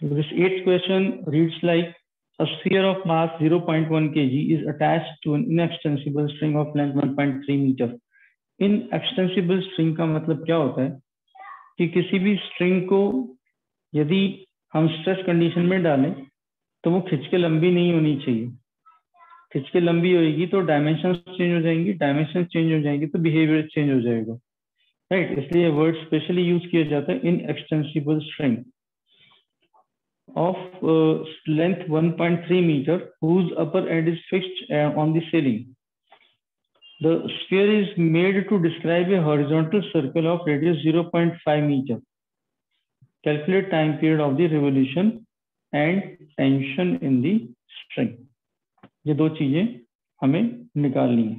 This eighth question reads like, a sphere of mass 0.1 kg is attached to an inextensible string of length 1.3 meter. Inextensible string का मतलब क्या होता है कि किसी भी स्ट्रिंग को यदि हम स्ट्रेस कंडीशन में डालें तो वो खिंच के लंबी नहीं होनी चाहिए। खिंच के लंबी होगी तो डायमेंशन चेंज हो जाएंगी, डायमेंशन चेंज हो जाएंगी तो बिहेवियर चेंज हो जाएगा, राइट। इसलिए वर्ड स्पेशली यूज किया जाता है inextensible string of length 1.3 meter whose upper end is fixed on the ceiling. The sphere is made to describe a horizontal circle of radius 0.5 meter. Calculate time period of the revolution and tension in the string. ये दो चीजें हमें निकालनी है।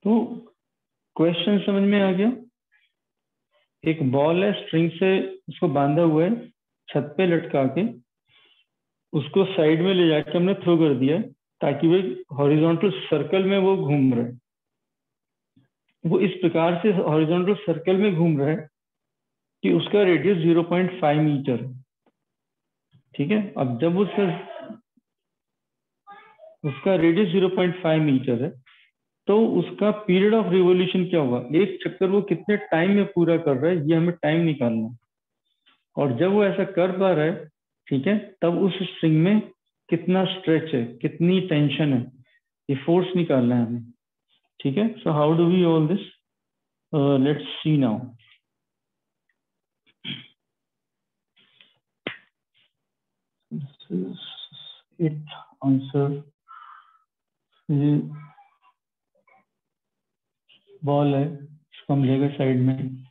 तो question समझ में आ गया। एक बॉल है, स्ट्रिंग से उसको बांधा हुआ है, छत पे लटका के उसको साइड में ले जाके हमने थ्रो कर दिया ताकि वो हॉरिजॉन्टल सर्कल में वो घूम रहा है। वो इस प्रकार से हॉरिजॉन्टल सर्कल में घूम रहा है कि उसका रेडियस 0.5 मीटर है, ठीक है। अब जब उसका रेडियस 0.5 मीटर है तो उसका पीरियड ऑफ रिवोल्यूशन क्या होगा, एक चक्कर वो कितने टाइम में पूरा कर रहा है, ये हमें टाइम निकालना है। और जब वो ऐसा कर पा रहा है, ठीक है, तब उस स्ट्रिंग में कितना स्ट्रेच है, कितनी टेंशन है, ये फोर्स निकालना है हमें, ठीक है। So how do we all this, let's see now. It answer, ये बॉल है, इसको हम लेकर साइड में,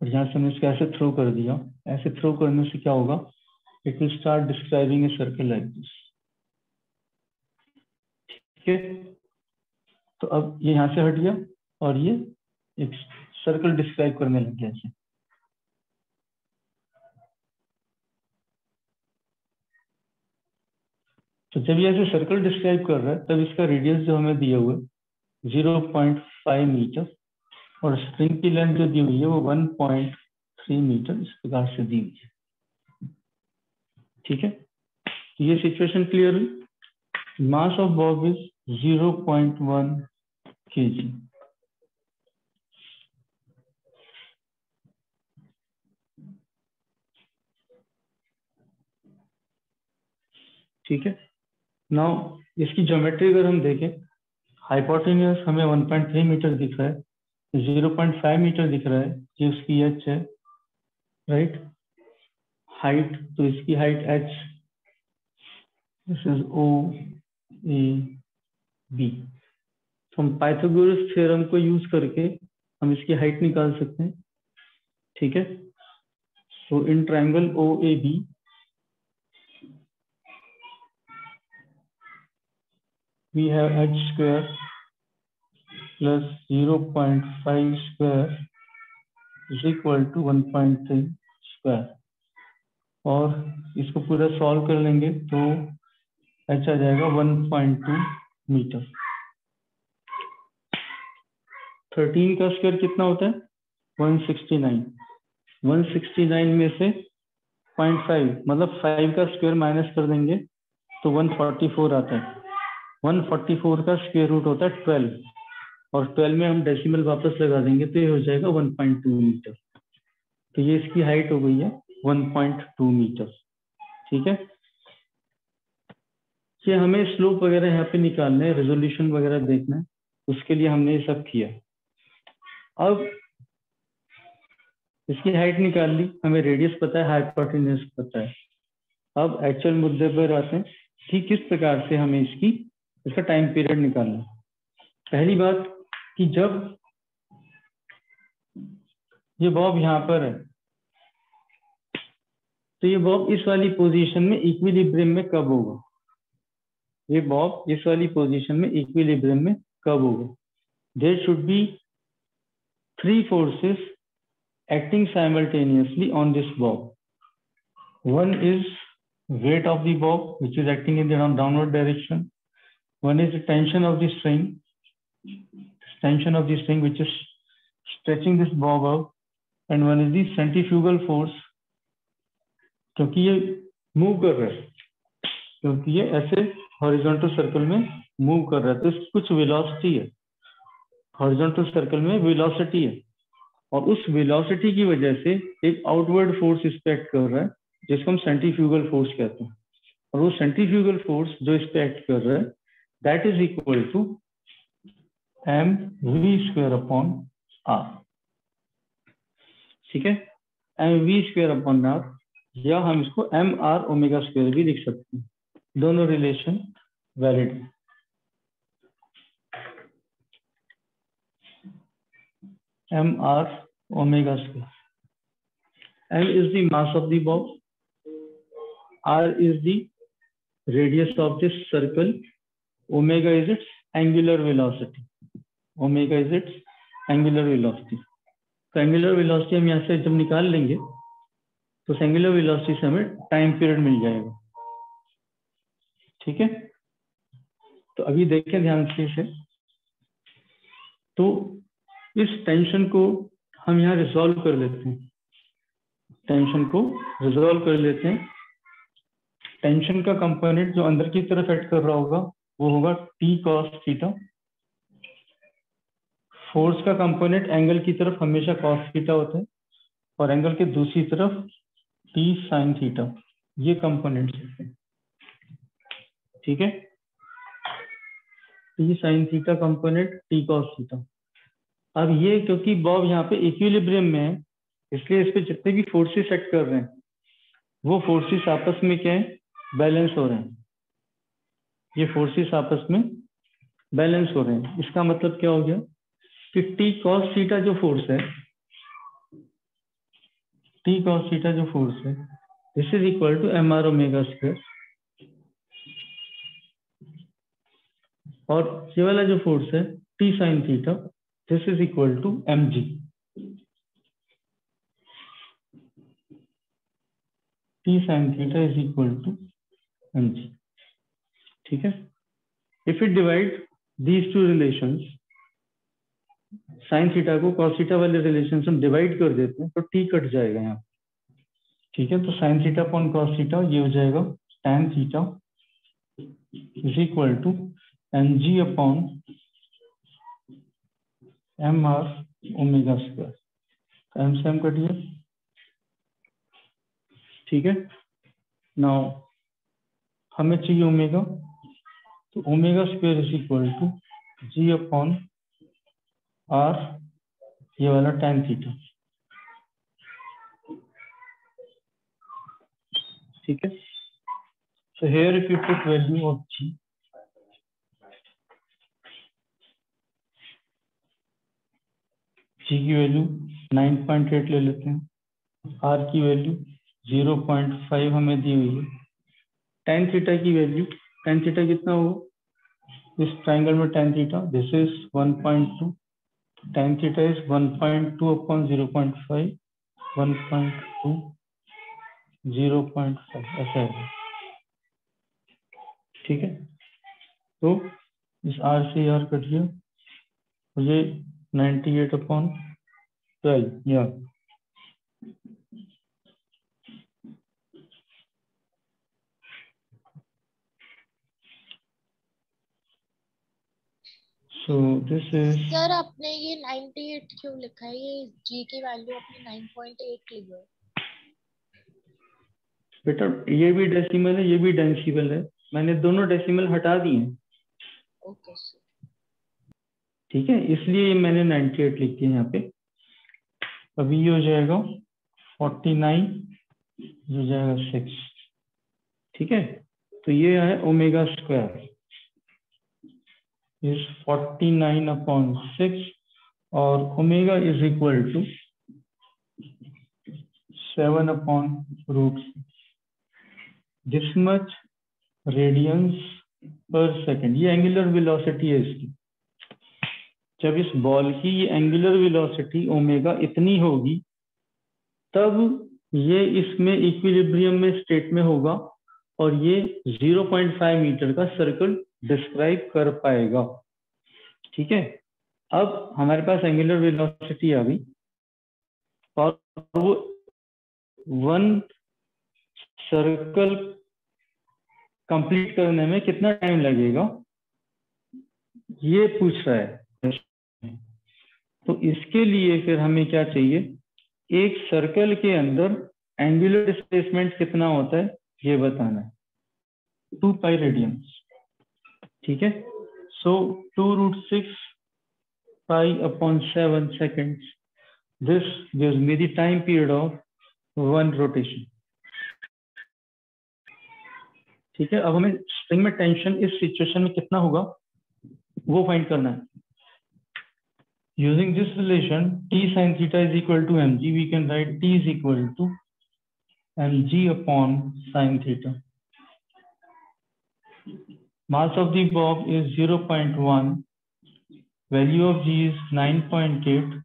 और यहाँ से हमने इसको ऐसे थ्रो कर दिया। ऐसे थ्रो करने से क्या होगा, it will start describing a circle like this, ठीक है। तो अब ये यहाँ से हट गया और ये एक सर्कल डिस्क्राइब करने लग गया ऐसे। तो जब ये ऐसे सर्कल डिस्क्राइब कर रहा है तब इसका रेडियस जो हमें दिया हुआ है 0.5 मीटर और स्ट्रिंग की लेंथ जो दी हुई है वो 1.3 मीटर इस प्रकार से दी हुई है, ठीक है। तो ये सिचुएशन क्लियर हुई। Mass of Bob is 0.1 kg। ठीक है। नाउ इसकी ज्योमेट्री अगर हम देखें, हाइपोटेन्यूज हमें 1.3 मीटर दिख रहा है, 0.5 मीटर दिख रहा है, ये उसकी एच है, राइट। हाइट, तो इसकी height H, this is O A B. तो हम पाइथागोरस थ्योरम को यूज करके हम इसकी हाइट निकाल सकते हैं, ठीक है। So in triangle O A B we have h square plus 0.5 square is equal to 1.3 square। और इसको पूरा सॉल्व कर लेंगे तो h आ जाएगा 1.2 मीटर। 13 का स्क्वायर कितना होता है, 169। 169 में से 0.5 मतलब 5 का स्क्वायर माइनस कर देंगे तो 144 आता है। 144 का स्क्वायर रूट होता है 12 और 12 में हम डेसिमल वापस लगा देंगे तो ये हो जाएगा 1.2 मीटर। तो ये इसकी हाइट हो गई है 1.2 मीटर, ठीक है। ये हमें स्लोप वगैरह यहाँ पे निकालना है, रेजोल्यूशन वगैरह देखना है, उसके लिए हमने ये सब किया। अब इसकी हाइट निकाल ली, हमें रेडियस पता है, हाइपोटेन्यूज पता है। अब एक्चुअल मुद्दे पर आते हैं कि किस प्रकार से हमें इसका टाइम पीरियड निकालना है। पहली बात कि जब ये बॉब यहाँ पर है तो ये बॉब इस वाली पोजीशन में इक्विलिब्रियम में कब होगा, ये बॉब इस वाली पोजीशन में इक्विलिब्रियम में कब होगा। There should be 3 forces acting simultaneously on this bob. One is weight of the bob which is acting in the downward direction. One is the tension of the string which is stretching this bob out, and one is the centrifugal force, क्योंकि ये move कर रहा है, क्योंकि ये ऐसे horizontal circle में move कर रहा है, तो इसकी कुछ वेलोसिटी है, हॉरिजॉन्टल सर्कल में वेलोसिटी है, और उस वेलोसिटी की वजह से एक आउटवर्ड फोर्स इस पे एक्ट कर रहा है, जिसको हम सेंट्रीफ्यूगल फोर्स कहते हैं। और वो सेंट्रीफ्यूगल फोर्स जो इस पे एक्ट कर रहा है, that is equal to mv² upon r। ठीक है, mv² अपॉन r, या हम इसको mr⍵² भी लिख सकते हैं, दोनों रिलेशन वैलिड है। mr⍵², m is the mass of the bob, r is the radius of this circle, omega is its angular velocity, omega is its angular velocity। तो एंगुलर वेलोसिटी हम यहाँ से जब निकाल लेंगे तो एंगुलर वेलोसिटी से हमें टाइम पीरियड मिल जाएगा। ठीक है, तो अभी देखें ध्यान से इसे। तो इस टेंशन को हम यहाँ रिजॉल्व कर लेते हैं, टेंशन को रिजॉल्व कर लेते हैं। टेंशन का कंपोनेंट जो अंदर की तरफ एक्ट कर रहा होगा वो होगा टी कॉस थीटा। फोर्स का कंपोनेंट एंगल की तरफ हमेशा कॉस थीटा होता है, और एंगल के दूसरी तरफ टी साइन थीटा, ये कंपोनेंट्स हैं। ठीक है, T sine theta component, T cos theta. अब ये क्योंकि बॉब यहाँ पे इक्विलिब्रियम में है, इसलिए इस पे जितने भी फोर्सेस एक्ट कर रहे हैं वो फोर्सेस आपस में क्या है, बैलेंस हो रहे हैं। ये फोर्सेस आपस में बैलेंस हो रहे हैं। इसका मतलब क्या हो गया कि टी कॉस थीटा जो फोर्स है, टी कॉस थीटा जो फोर्स है, this is equal to mr⍵², और ये वाला जो फोर्स है T sine theta, this is equal to mg। T sine theta is equal to mg। ठीक है, if it divide these two relations, sine theta को कॉस थीटा वाले relation से हम डिवाइड कर देते हैं तो टी कट जाएगा यहाँ। ठीक है, तो sine theta upon cos theta ये हो जाएगा tan theta is equal to mg upon mr⍵²। M से एम कटिए। ठीक है, नाउ हमें चाहिए ओमेगा, तो ω² is equal to g upon r, ये वाला tan थीटा। ठीक है, so here if you put value of g, g की वैल्यू 9.8 ले लेते हैं, r की वैल्यू 0.5 हमें दी हुई है, tan थीटा की वैल्यू, tan थीटा कितना होगा इस ट्राइंगल में, tan theta this is 1.2, tan theta is 1.2 upon 0.5, 1.2 0.5 ऐसा है। ठीक है, तो इस r से r कट गया, मुझे 98 अपॉन 12 या सो दिस इज। सर आपने ये 98 क्यों लिखा है? ये जी की वैल्यू आपने 9.8 ली है। बेटा ये भी डेसिमल है, ये भी डेसिमल है, मैंने दोनों डेसिमल हटा दिए हैं। Okay sir. ठीक है, इसलिए मैंने 98 लिख दिया यहाँ पे। अभी ये हो जाएगा 49, ये हो जाएगा 6। ठीक है, तो ये है ω² इज 49 अपॉन 6, और omega is equal to 7 upon root this much radians per second. ये एंगुलर वेलोसिटी है इसकी। जब इस बॉल की ये एंगुलर वेलोसिटी ओमेगा इतनी होगी तब ये इसमें इक्विलिब्रियम में स्टेट में होगा और ये 0.5 मीटर का सर्कल डिस्क्राइब कर पाएगा। ठीक है, अब हमारे पास एंगुलर वेलोसिटी आ गई, और वो 1 सर्कल कंप्लीट करने में कितना टाइम लगेगा, ये पूछ रहा है। तो इसके लिए फिर हमें क्या चाहिए, एक सर्कल के अंदर एंगुलर डिस्प्लेसमेंट कितना होता है ये बताना है, 2 पाई रेडियंस। ठीक है, सो 2√6 pi upon 7 seconds. This gives me the time period of 1 rotation. ठीक है, अब हमें स्प्रिंग में टेंशन इस सिचुएशन में कितना होगा वो फाइंड करना है। Using this relation, T sin theta is equal to mg, we can write T is equal to mg upon sin theta. Mass of the bob is 0.1, value of g is 9.8,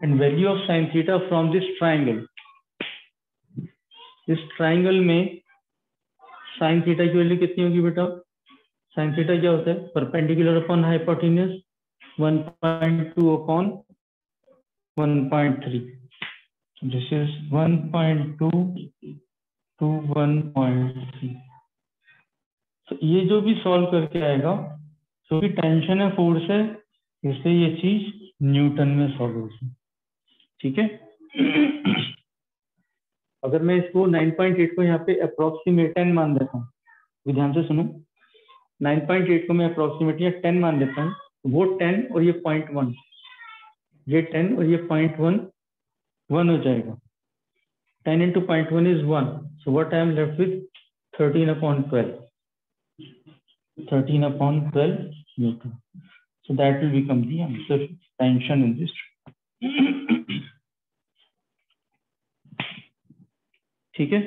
and value of sin theta from this triangle. इस triangle में sin theta की value कितनी होगी बेटा? sin theta क्या होता है? Perpendicular upon hypotenuse 1.2 upon 1.3. This is 1.2 to 1.3. तो ये जो भी सॉल्व करके आएगा, जो भी टेंशन है फोर्स है, इससे ये चीज न्यूटन में सॉल्व होगी। ठीक है, अगर मैं इसको 9.8 को यहाँ पे अप्रोक्सीमेट 10 मान देता हूँ, ध्यान से सुनो, 9.8 को मैं अप्रोक्सीमेटली 10 मान देता हूँ, वो 10 और ये 0.1, ये 10 और ये 0.1 1 हो जाएगा। 10 into 0.1 is 1, so what I am left with 13 upon 12 Newton. So that will become the answer, tension in this. ठीक है।